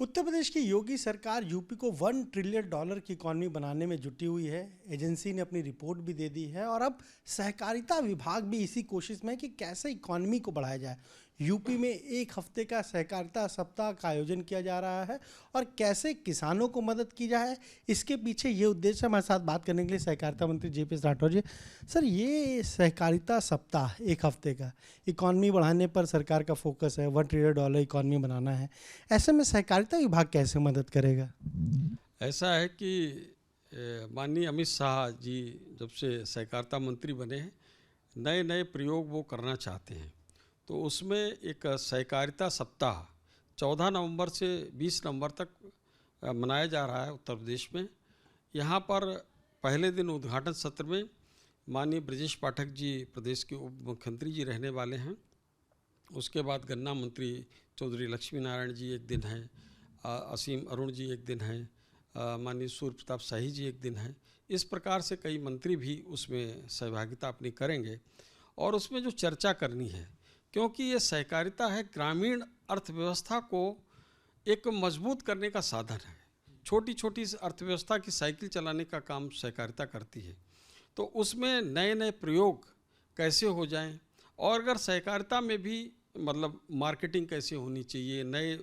उत्तर प्रदेश की योगी सरकार यूपी को $1 ट्रिलियन की इकॉनमी बनाने में जुटी हुई है। एजेंसी ने अपनी रिपोर्ट भी दे दी है और अब सहकारिता विभाग भी इसी कोशिश में है कि कैसे इकॉनमी को बढ़ाया जाए। यूपी में एक हफ्ते का सहकारिता सप्ताह का आयोजन किया जा रहा है और कैसे किसानों को मदद की जाए, इसके पीछे ये उद्देश्य। हमारे साथ बात करने के लिए सहकारिता मंत्री जेपी राठौर जी। सर, ये सहकारिता सप्ताह एक हफ्ते का, इकॉनमी बढ़ाने पर सरकार का फोकस है, $1 ट्रिलियन इकॉनमी बनाना है। ऐसे में सहकारिता विभाग कैसे मदद करेगा? ऐसा है कि माननीय अमित शाह जी जब से सहकारिता मंत्री बने हैं, नए नए प्रयोग वो करना चाहते हैं। तो उसमें एक सहकारिता सप्ताह 14 नवंबर से 20 नवंबर तक मनाया जा रहा है उत्तर प्रदेश में। यहाँ पर पहले दिन उद्घाटन सत्र में माननीय ब्रजेश पाठक जी प्रदेश के उप मुख्यमंत्री जी रहने वाले हैं। उसके बाद गन्ना मंत्री चौधरी लक्ष्मी नारायण जी एक दिन हैं, असीम अरुण जी एक दिन हैं, माननीय सूर्य प्रताप शाही जी एक दिन हैं। इस प्रकार से कई मंत्री भी उसमें सहभागिता अपनी करेंगे और उसमें जो चर्चा करनी है, क्योंकि ये सहकारिता है, ग्रामीण अर्थव्यवस्था को एक मजबूत करने का साधन है। छोटी छोटी अर्थव्यवस्था की साइकिल चलाने का काम सहकारिता करती है। तो उसमें नए नए प्रयोग कैसे हो जाएं और अगर सहकारिता में भी मतलब मार्केटिंग कैसे होनी चाहिए, नए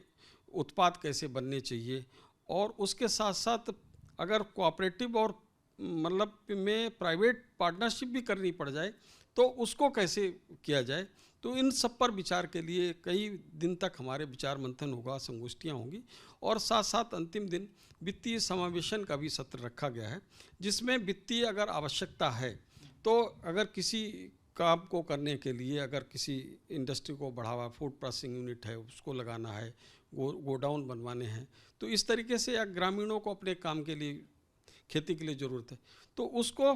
उत्पाद कैसे बनने चाहिए, और उसके साथ साथ अगर कोऑपरेटिव और मतलब में प्राइवेट पार्टनरशिप भी करनी पड़ जाए तो उसको कैसे किया जाए। तो इन सब पर विचार के लिए कई दिन तक हमारे विचार मंथन होगा, संगोष्ठियाँ होंगी और साथ साथ अंतिम दिन वित्तीय समावेशन का भी सत्र रखा गया है, जिसमें वित्तीय अगर आवश्यकता है तो अगर किसी काम को करने के लिए, अगर किसी इंडस्ट्री को बढ़ावा, फूड प्रोसेसिंग यूनिट है उसको लगाना है, गोडाउन बनवाने हैं, तो इस तरीके से या ग्रामीणों को अपने काम के लिए, खेती के लिए ज़रूरत है, तो उसको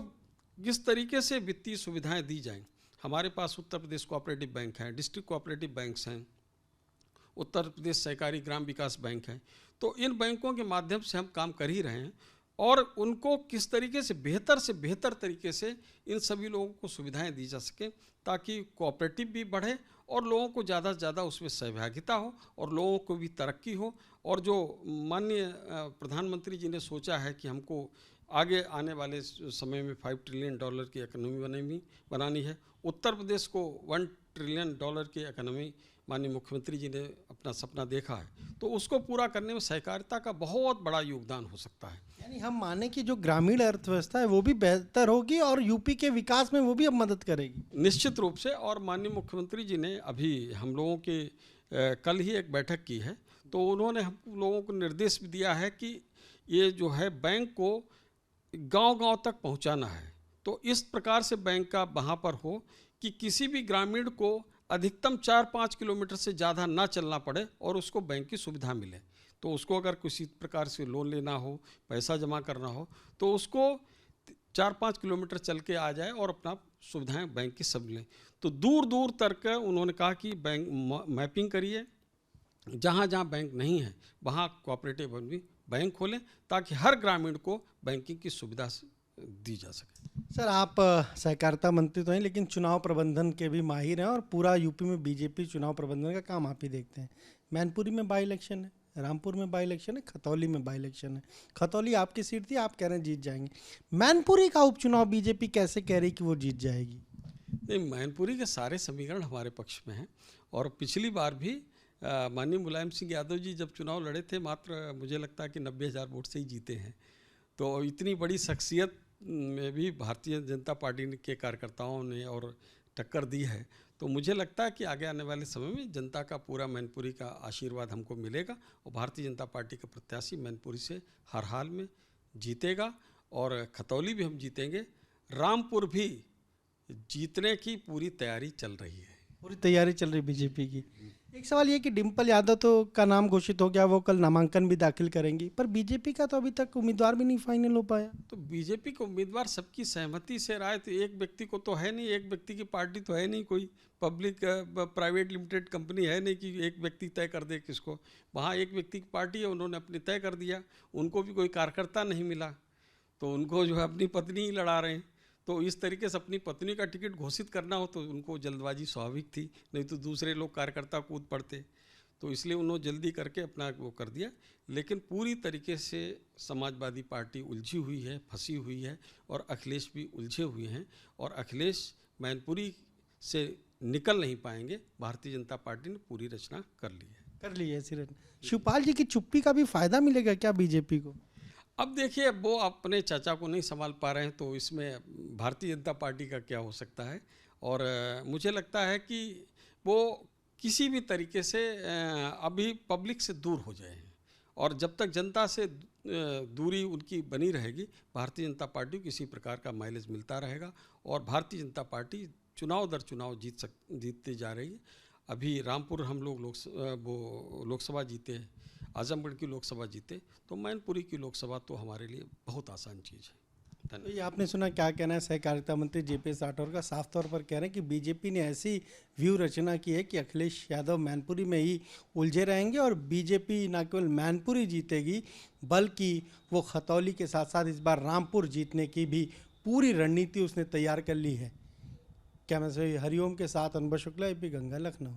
किस तरीके से वित्तीय सुविधाएं दी जाएं। हमारे पास उत्तर प्रदेश कोऑपरेटिव बैंक है, डिस्ट्रिक्ट कोऑपरेटिव बैंक्स हैं, उत्तर प्रदेश सहकारी ग्राम विकास बैंक है। तो इन बैंकों के माध्यम से हम काम कर ही रहे हैं और उनको किस तरीके से बेहतर तरीके से इन सभी लोगों को सुविधाएं दी जा सके, ताकि कोऑपरेटिव भी बढ़े और लोगों को ज़्यादा से ज़्यादा उसमें सहभागिता हो और लोगों को भी तरक्की हो। और जो माननीय प्रधानमंत्री जी ने सोचा है कि हमको आगे आने वाले समय में $5 ट्रिलियन की इकोनॉमी बनानी है, उत्तर प्रदेश को $1 ट्रिलियन की इकोनॉमी माननीय मुख्यमंत्री जी ने अपना सपना देखा है, तो उसको पूरा करने में सहकारिता का बहुत बड़ा योगदान हो सकता है। यानी हम माने कि जो ग्रामीण अर्थव्यवस्था है वो भी बेहतर होगी और यूपी के विकास में वो भी अब मदद करेगी निश्चित रूप से। और माननीय मुख्यमंत्री जी ने अभी हम लोगों के कल ही एक बैठक की है, तो उन्होंने हम लोगों को निर्देश भी दिया है कि ये जो है बैंक को गांव-गांव तक पहुंचाना है। तो इस प्रकार से बैंक का वहाँ पर हो कि किसी भी ग्रामीण को अधिकतम 4-5 किलोमीटर से ज़्यादा ना चलना पड़े और उसको बैंक की सुविधा मिले। तो उसको अगर किसी प्रकार से लोन लेना हो, पैसा जमा करना हो, तो उसको 4-5 किलोमीटर चल के आ जाए और अपना सुविधाएं बैंक की सब लें। तो दूर दूर तक उन्होंने कहा कि बैंक मैपिंग करिए, जहाँ जहाँ बैंक नहीं है वहाँ कोऑपरेटिव बैंक खोलें, ताकि हर ग्रामीण को बैंकिंग की सुविधा दी जा सके। सर, आप सहकारिता मंत्री तो हैं लेकिन चुनाव प्रबंधन के भी माहिर हैं और पूरा यूपी में बीजेपी चुनाव प्रबंधन का काम आप ही देखते हैं। मैनपुरी में बाई इलेक्शन है, रामपुर में बाई इलेक्शन है, खतौली में बाई इलेक्शन है। खतौली आपकी सीट थी, आप कह रहे हैं जीत जाएंगे। मैनपुरी का उपचुनाव बीजेपी कैसे कह रही कि वो जीत जाएगी? नहीं, मैनपुरी के सारे समीकरण हमारे पक्ष में हैं और पिछली बार भी माननीय मुलायम सिंह यादव जी जब चुनाव लड़े थे, मात्र मुझे लगता है कि 90,000 वोट से ही जीते हैं। तो इतनी बड़ी शख्सियत में भी भारतीय जनता पार्टी के कार्यकर्ताओं ने और टक्कर दी है। तो मुझे लगता है कि आगे आने वाले समय में जनता का पूरा मैनपुरी का आशीर्वाद हमको मिलेगा और भारतीय जनता पार्टी का प्रत्याशी मैनपुरी से हर हाल में जीतेगा और खतौली भी हम जीतेंगे। रामपुर भी जीतने की पूरी तैयारी चल रही है। पूरी तैयारी चल रही बीजेपी की। एक सवाल ये कि डिम्पल यादव तो का नाम घोषित हो गया, वो कल नामांकन भी दाखिल करेंगी, पर बीजेपी का तो अभी तक उम्मीदवार भी नहीं फाइनल हो पाया। तो बीजेपी को उम्मीदवार सबकी सहमति से राय, तो एक व्यक्ति को तो है नहीं, एक व्यक्ति की पार्टी तो है नहीं, कोई पब्लिक प्राइवेट लिमिटेड कंपनी है नहीं कि एक व्यक्ति तय कर दे किसको। वहाँ एक व्यक्ति की पार्टी है, उन्होंने अपनी तय कर दिया। उनको भी कोई कार्यकर्ता नहीं मिला तो उनको जो है अपनी पत्नी ही लड़ा रहे हैं। तो इस तरीके से अपनी पत्नी का टिकट घोषित करना हो तो उनको जल्दबाजी स्वाभाविक थी, नहीं तो दूसरे लोग कार्यकर्ता कूद पड़ते। तो इसलिए उन्होंने जल्दी करके अपना वो कर दिया। लेकिन पूरी तरीके से समाजवादी पार्टी उलझी हुई है, फंसी हुई है, और अखिलेश भी उलझे हुए हैं, और अखिलेश मैनपुरी से निकल नहीं पाएंगे। भारतीय जनता पार्टी ने पूरी रचना कर ली है। शिवपाल जी की चुप्पी का भी फायदा मिलेगा क्या बीजेपी को? अब देखिए, वो अपने चाचा को नहीं संभाल पा रहे हैं, तो इसमें भारतीय जनता पार्टी का क्या हो सकता है। और मुझे लगता है कि वो किसी भी तरीके से अभी पब्लिक से दूर हो जाए हैं, और जब तक जनता से दूरी उनकी बनी रहेगी, भारतीय जनता पार्टी को किसी प्रकार का माइलेज मिलता रहेगा, और भारतीय जनता पार्टी चुनाव दर चुनाव जीतती जा रही है। अभी रामपुर हम लोग लोकसभा जीते हैं, आजमगढ़ की लोकसभा जीते, तो मैनपुरी की लोकसभा तो हमारे लिए बहुत आसान चीज़ है। तो ये आपने सुना, क्या कहना है सहकारिता मंत्री JPS राठौर का? साफ तौर पर कह रहे हैं कि बीजेपी ने ऐसी व्यू रचना की है कि अखिलेश यादव मैनपुरी में ही उलझे रहेंगे, और बीजेपी न केवल मैनपुरी जीतेगी बल्कि वो खतौली के साथ साथ इस बार रामपुर जीतने की भी पूरी रणनीति उसने तैयार कर ली है। कैमरा से हरिओम के साथ अनुभव शुक्ला, AP गंगा, लखनऊ।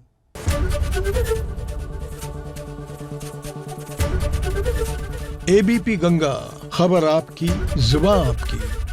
ABP गंगा, खबर आपकी, जुबान आपकी।